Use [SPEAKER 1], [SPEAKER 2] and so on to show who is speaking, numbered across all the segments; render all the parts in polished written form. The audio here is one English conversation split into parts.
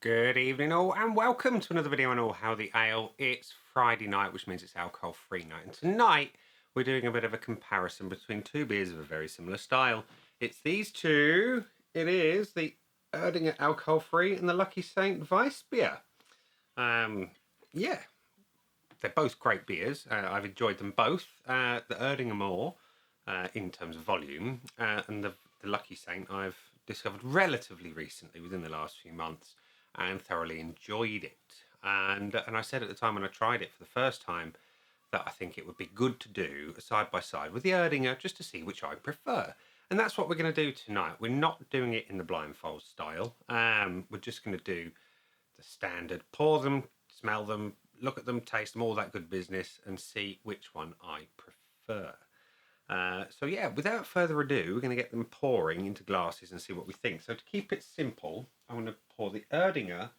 [SPEAKER 1] Good evening all and welcome to another video on All How the Ale. It's Friday night, which means it's alcohol-free night, and tonight we're doing a bit of a comparison between two beers of a very similar style. It's these two. It is the Erdinger Alcohol-Free and the Lucky Saint Weissbier. Yeah, they're both great beers. I've enjoyed them both. The Erdinger more in terms of volume, and the Lucky Saint I've discovered relatively recently, within the last few months, and thoroughly enjoyed it. And I said at the time when I tried it for the first time that I think it would be good to do a side by side with the Erdinger just to see which I prefer. And that's what we're going to do tonight. We're not doing it in the blindfold style. We're just going to do the standard: pour them, smell them, look at them, taste them, all that good business, and see which one I prefer. So yeah, without further ado, we're going to get them pouring into glasses and see what we think. So to keep it simple, I'm going to pour the Erdinger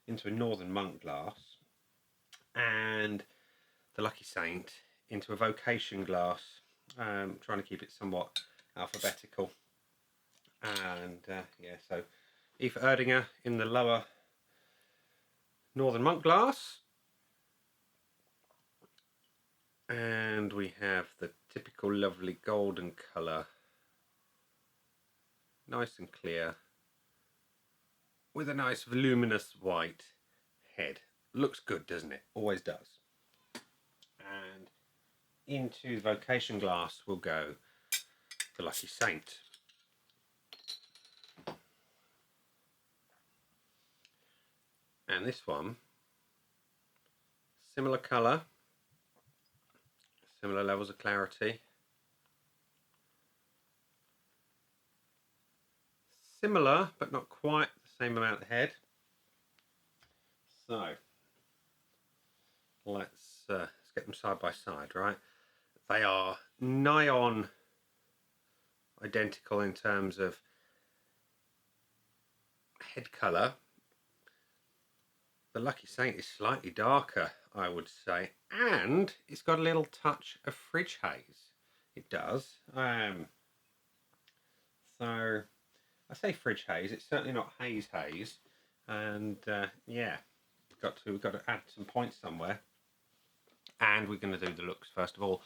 [SPEAKER 1] into a Northern Monk glass and the Lucky Saint into a Vocation glass, trying to keep it somewhat alphabetical. And yeah, so E for Erdinger in the lower Northern Monk glass. And we have the typical lovely golden colour, nice and clear, with a nice voluminous white head. Looks good, doesn't it? Always does. And into the Vocation glass will go the Lucky Saint. And this one, similar colour, similar levels of clarity, similar but not quite the same amount of head. So let's get them side by side, right? They are nigh on identical in terms of head colour. The Lucky Saint is slightly darker, I would say, and it's got a little touch of fridge haze. It does. So I say fridge haze. It's certainly not haze, and yeah, we've got to add some points somewhere. And we're going to do the looks first of all.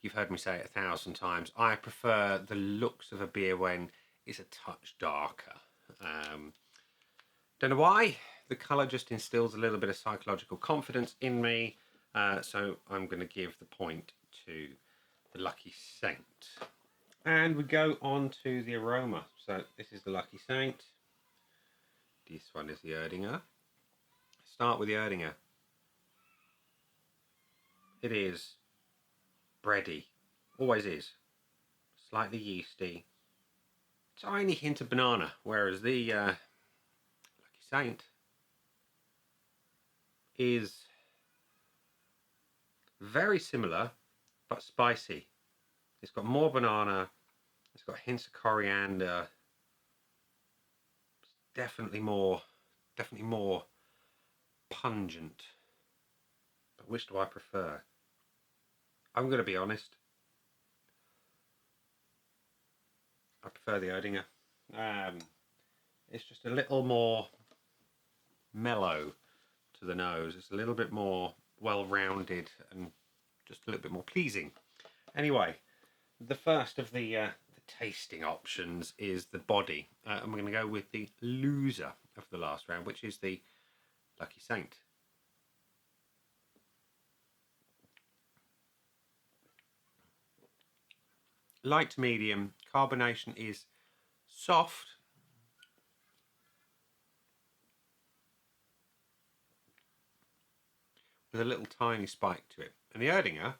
[SPEAKER 1] You've heard me say it 1,000 times. I prefer the looks of a beer when it's a touch darker. Don't know why. The colour just instills a little bit of psychological confidence in me. So I'm going to give the point to the Lucky Saint. And we go on to the aroma. So this is the Lucky Saint. This one is the Erdinger. Start with the Erdinger. It is bready. Always is. Slightly yeasty. Tiny hint of banana. Whereas the Lucky Saint is very similar but spicy. It's got more banana, it's got hints of coriander. It's definitely more pungent. But which do I prefer? I'm going to be honest. I prefer the Erdinger. It's just a little more mellow to the nose. It's a little bit more well-rounded and just a little bit more pleasing. Anyway, the first of the tasting options is the body, and we're going to go with the loser of the last round, which is the Lucky Saint. Light to medium. Carbonation is soft, with a little tiny spike to it. And the Erdinger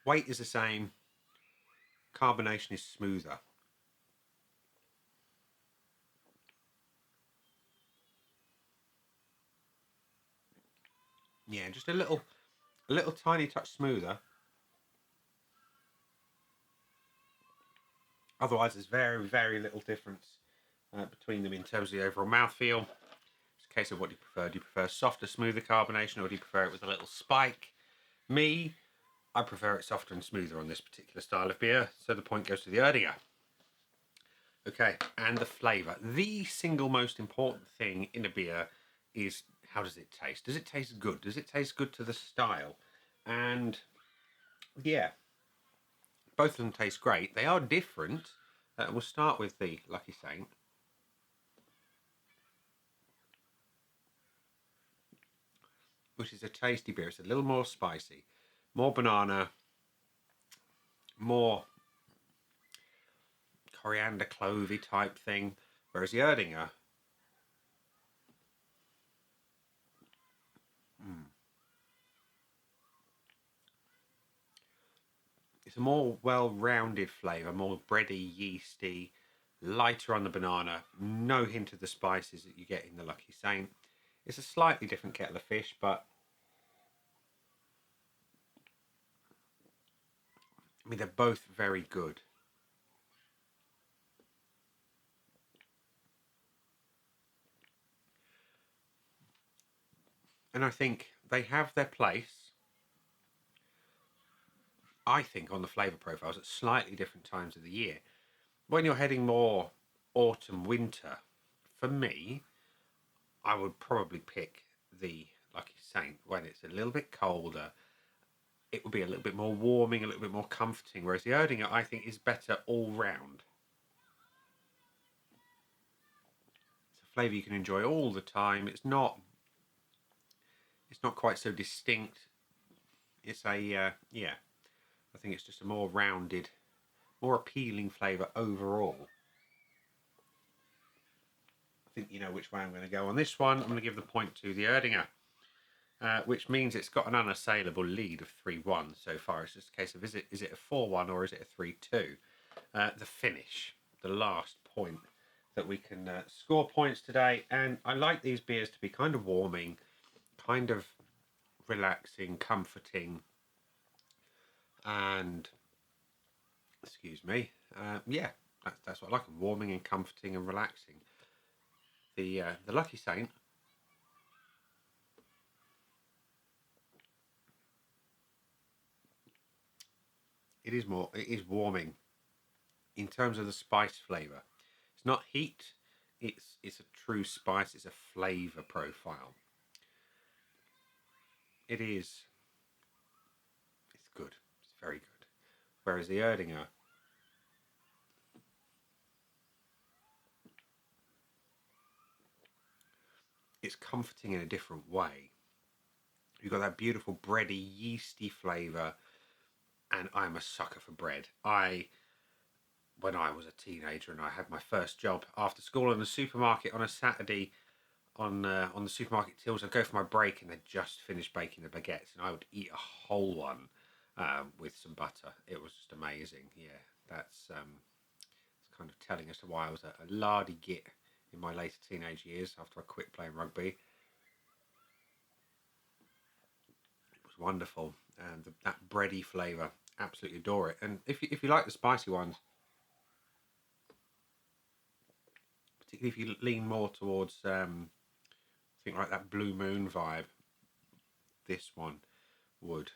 [SPEAKER 1] weight is the same, carbonation is smoother. Yeah, just a little tiny touch smoother. Otherwise, there's very little difference between them in terms of the overall mouthfeel. It's a case of what do you prefer. Do you prefer softer, smoother carbonation, or do you prefer it with a little spike? Me, I prefer it softer and smoother on this particular style of beer, so the point goes to the Erdinger. Okay, and the flavour. The single most important thing in a beer is how does it taste? Does it taste good? Does it taste good to the style? And yeah, both of them taste great. They are different. We'll start with the Lucky Saint. Which is a tasty beer. It's a little more spicy, more banana, more coriander clovey type thing. Whereas the Erdinger, it's a more well-rounded flavour, more bready, yeasty, lighter on the banana, no hint of the spices that you get in the Lucky Saint. It's a slightly different kettle of fish, but I mean, they're both very good. And I think they have their place, I think, on the flavour profiles at slightly different times of the year. When you're heading more autumn, winter, for me, I would probably pick the Lucky Saint when it's a little bit colder. It would be a little bit more warming, a little bit more comforting, whereas the Erdinger, I think, is better all round. It's a flavour you can enjoy all the time. It's not quite so distinct. It's a yeah. I think it's just a more rounded, more appealing flavour overall. I think you know which way I'm going to go on this one. I'm going to give the point to the Erdinger, which means it's got an unassailable lead of 3-1 so far. It's just a case of is it a 4-1 or is it a 3-2? The finish, the last point that we can score points today. And I like these beers to be kind of warming, kind of relaxing, comforting, and excuse me, yeah, that's what I like. Warming and comforting and relaxing. The Lucky Saint. It is warming in terms of the spice flavour. It's not heat. It's a true spice. It's a flavour profile. It is. It's good. It's very good. Whereas the Erdinger, it's comforting in a different way. You've got that beautiful bready, yeasty flavour, and I'm a sucker for bread. When I was a teenager and I had my first job after school in the supermarket on a Saturday, on the supermarket tills, I'd go for my break and they'd just finished baking the baguettes, and I would eat a whole one with some butter. It was just amazing. Yeah, that's it's kind of telling as to why I was a lardy git in my later teenage years after I quit playing rugby. It was wonderful, and that bready flavour, absolutely adore it. And if you like the spicy ones, particularly if you lean more towards I think like that Blue Moon vibe, this one would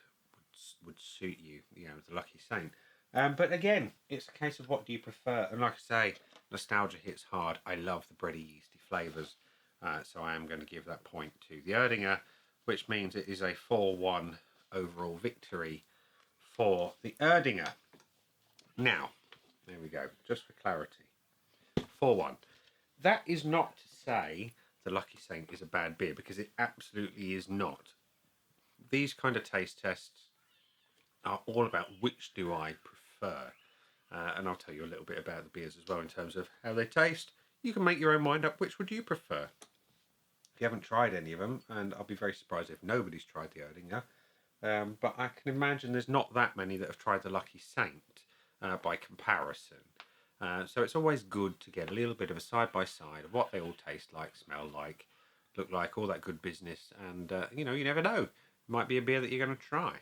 [SPEAKER 1] would suit you. You know, the Lucky Saint. But again, it's a case of what do you prefer. And like I say, nostalgia hits hard. I love the bready, yeasty flavours, so I am going to give that point to the Erdinger, which means it is a 4-1 overall victory for the Erdinger. Now, there we go. Just for clarity, 4-1. That is not to say the Lucky Saint is a bad beer, because it absolutely is not. These kind of taste tests are all about which do I prefer. And I'll tell you a little bit about the beers as well in terms of how they taste. You can make your own mind up which would you prefer. If you haven't tried any of them, and I'll be very surprised if nobody's tried the Erdinger, but I can imagine there's not that many that have tried the Lucky Saint by comparison. So it's always good to get a little bit of a side-by-side of what they all taste like, smell like, look like, all that good business. And, you never know. It might be a beer that you're going to try.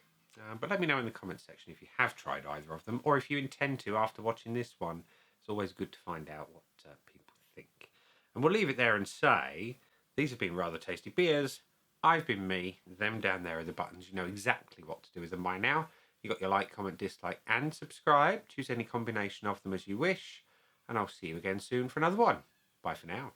[SPEAKER 1] But let me know in the comments section if you have tried either of them, or if you intend to after watching this one. It's always good to find out what people think. And we'll leave it there and say, these have been rather tasty beers. I've been me. Them down there are the buttons. You know exactly what to do with them by now. You got your like, comment, dislike, and subscribe. Choose any combination of them as you wish. and I'll see you again soon for another one. Bye for now.